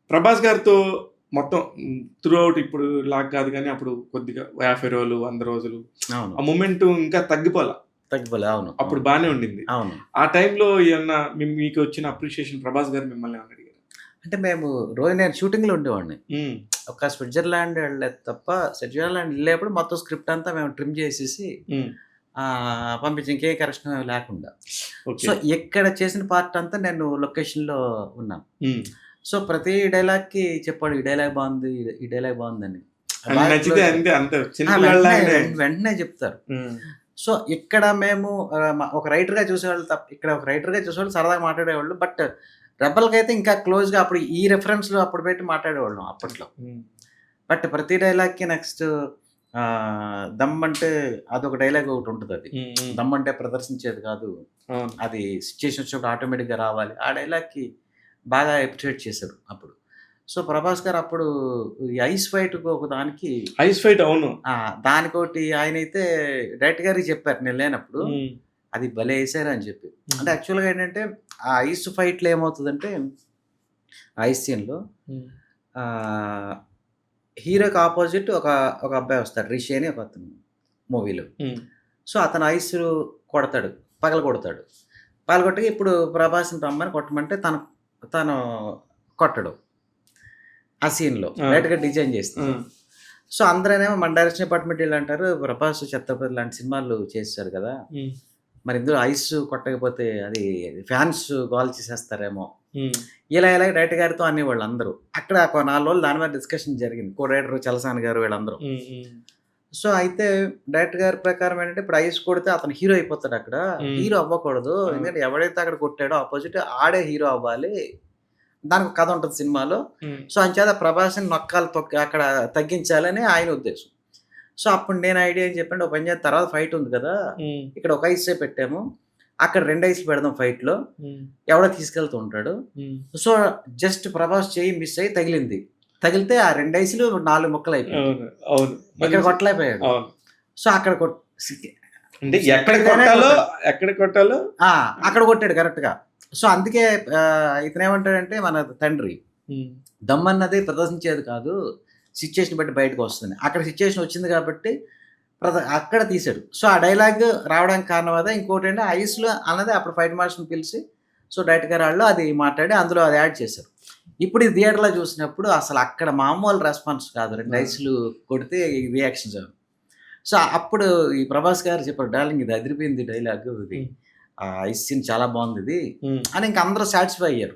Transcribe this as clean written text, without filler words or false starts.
ప్రభాస్ గారితో మొత్తం through out ఇప్పుడు లాగా కాదు గానీ, అప్పుడు కొద్దిగా 50 రోజులు, 100 రోజులు అవును. ఆ మొమెంటం ఇంకా తగ్గిపోలా. తగ్గిపోలే. అవును. అప్పుడు అవును. బానే ఉండింది. అవును. ఆ టైంలో ఏమన్నా మీకొచ్చిన అప్రిషియేషన్ ప్రభాస్ గారు మిమ్మల్ని ఏమన్నా అడిగారా? అంటే మేము రోజు నేను షూటింగ్‌లో ఉండేవాడిని. హ్మ్. ఒక స్విట్జర్లాండ్ వెళ్ళేది తప్ప, స్విట్జర్లాండ్ ఎళ్ళేప్పుడు మొత్తం స్క్రిప్ట్ అంతా మేము ట్రిమ్ చేసేసి హ్మ్. పంపించాం. ఇంకే కరెక్షన్ లేకుండా. ఓకే. సో, ఇక్కడ చేసిన పార్ట్ అంతా నేను లొకేషన్‌లో ఉన్నాను. హ్మ్. సో, ప్రతి డైలాగ్‌కి చెప్పాడు. ఈ డైలాగ్ బావుంది. ఈ డైలాగ్ బావుందని. అని బాగా నచ్చితే క్లోజ్‌గా అంతే అంతే చిన్న వెంటనే పిల్లాడిలాగానే. వెంటనే చెప్తారు. హ్మ్. సో, ఇక్కడ మేము ఒక రైటర్‌గా చూసేవాళ్ళు తప్ప ఇక్కడ ఒక రైటర్‌గా చూసేవాళ్ళు సరదాగా మాట్లాడేవాళ్ళు. బట్ రెబెల్‌కైతే ఇంకా క్లోజ్‌గా అప్పుడు ఈ రిఫరెన్స్‌లు అప్పుడు పెట్టి మాట్లాడేవాళ్ళం అప్పట్లో. హ్మ్. బట్ ప్రతి డైలాగ్‌కి నెక్స్ట్ దమ్ అంటే అదొక డైలాగ్ ఒకటుంటదది. హ్మ్. హ్మ్. దమ్ అంటే ప్రదర్శించేది కాదు. అవును. అది సిట్యుయేషన్ వచ్చినప్పుడు ఆటోమేటిక్‌గా రావాలి. ఆ డైలాగ్‌కి బాగా అప్రిషియేట్ చేశారు అప్పుడు. సో, ప్రభాస్ గారు అప్పుడు ఈ ఐస్ ఫైట్‌కి ఒక దానికి ఐస్ ఫైట్ అవును. దానికోటి ఆయనైతే డైరెక్టర్ గారికి చెప్పారు నేను లేనప్పుడు. హ్మ్. అది భలే ఏశారు అని చెప్పి. హ్మ్. అంటే యాక్చువల్‌గా ఏంటంటే, ఆ ఐస్ ఫైట్‌లో ఏమవుతదంటే, ఆ ఐస్ సీన్‌లో హ్మ్. ఆహ్, హీరోకి అపోజిట్ ఒక అబ్బాయి వస్తాడు. రిషి అని ఒకతను మూవీలో. హ్మ్. సో, అతను ఐస్ కొడతాడు. పగలగొడతాడు. పగలగొట్టి ఇప్పుడు ప్రభాస్‌ని రమ్మని కొట్టమంటే తను కొట్టడు. ఆ సీన్‌లో ఆ! డైరెక్ట్‌గా డిజైన్ ఆ! చేస్తారు. సో, అందరేమో మన డైరెక్షన్ డిపార్ట్‌మెంట్ ఈళ్ళంటారు, "ప్రభాస్ 'ఛత్రపతి' లాంటి సినిమాలు చేసేసాడు కదా! హ్మ్. మరి ఇందులో ఐస్ కొట్టకపోతే అది ఫ్యాన్స్ గోల చేసేస్తారేమో." హ్మ్. ఇలా డైరెక్టర్ గారితో అనేవాళ్ళు అందరూ. అక్కడ ఒక 4 రోజులు దాని మీద డిస్కషన్ జరిగింది. కో రైటర్ చలసాని గారు వీళ్ళందరూ. హ్మ్. హ్మ్. సో, అయితే డైరెక్టర్ గారి ప్రకారం ఏంటంటే, ఇప్పుడు ఐస్ కొడితే అతను హీరో అయిపోతాడక్కడ. హ్మ్. హీరో అవ్వకూడదు. అవును. ఎందుకంటే ఎవడైతే అక్కడ కొట్టాడో అపోజిట్ ఆడే హీరో అవ్వాలి. దానికి ఒక కథ ఉంటది సినిమాలో. హ్మ్. సో, అంచేత ప్రభాస్‌ని నొక్కాలి అక్కడ తగ్గించాలని ఆయన ఉద్దేశం. సో, అప్పుడు నేను ఐడియా ఏం చెప్పానంటే, "ఓ పని చేద్దాం తర్వాత ఫైట్ ఉంది కదా! హ్మ్. ఇక్కడ ఒక ఐసే పెట్టాము. అక్కడ 2 ఐస్‌లు పెడదాం ఫైట్‌లో. హ్మ్. ఎవడో తీసుకెళ్తూ ఉంటాడు." హ్మ్. సో, జస్ట్ ప్రభాస్ చెయ్యి మిస్ అయ్యి తగిలింది. తగిలితే ఆ 2 ఐస్‌లు 4 ముక్కలయిపోయినాయి. అవును. అవును. ఇక్కడ మంచి కొట్టలేకపోయాడు. అవును. సో, అక్కడ అంటే సిక్కేదైనా కొట్టాడు. ఎక్కడ కొట్టాలో ఆ! అక్కడ కొట్టాడు కరెక్ట్‌గా. సో, అందుకే ఇతనేమంటాడంటే మన తండ్రి, హ్మ్. దమ్మన్నది ప్రదర్శించేది కాదు. సిట్యుయేషన్ బట్టి బయటకొస్తుంది. అక్కడ సిట్యుయేషన్ వచ్చింది కాబట్టి అక్కడ తీశాడు. సో, ఆ డైలాగ్ రావడానికి కారణం అదే. ఇంకోటేంటి ఐస్‌లో అన్నది అప్పుడు ఫైట్ మాస్టర్‌ని పిలిచి డైరెక్టర్ గారు ఆళ్ళు అది మాట్లాడి అందులో అది యాడ్ చేశారు. ఇప్పుడు ఈ థియేటర్‌లో చూసినప్పుడు అసలు అక్కడ మామూలు రెస్పాన్స్ కాదు. 2 ఆ! ఐస్‌లు కొడితే ఈ రియాక్షన్స్. సో, అప్పుడు ఈ ప్రభాస్ గారు చెప్పారు, "డార్లింగ్ ఇది అదిరిపోయింది డైలాగు ఇది. హ్మ్. ఐస్ సీన్ చాలా బావుందిది" హ్మ్. అని ఇంక అందరూ సాటిస్ఫై అయ్యారు.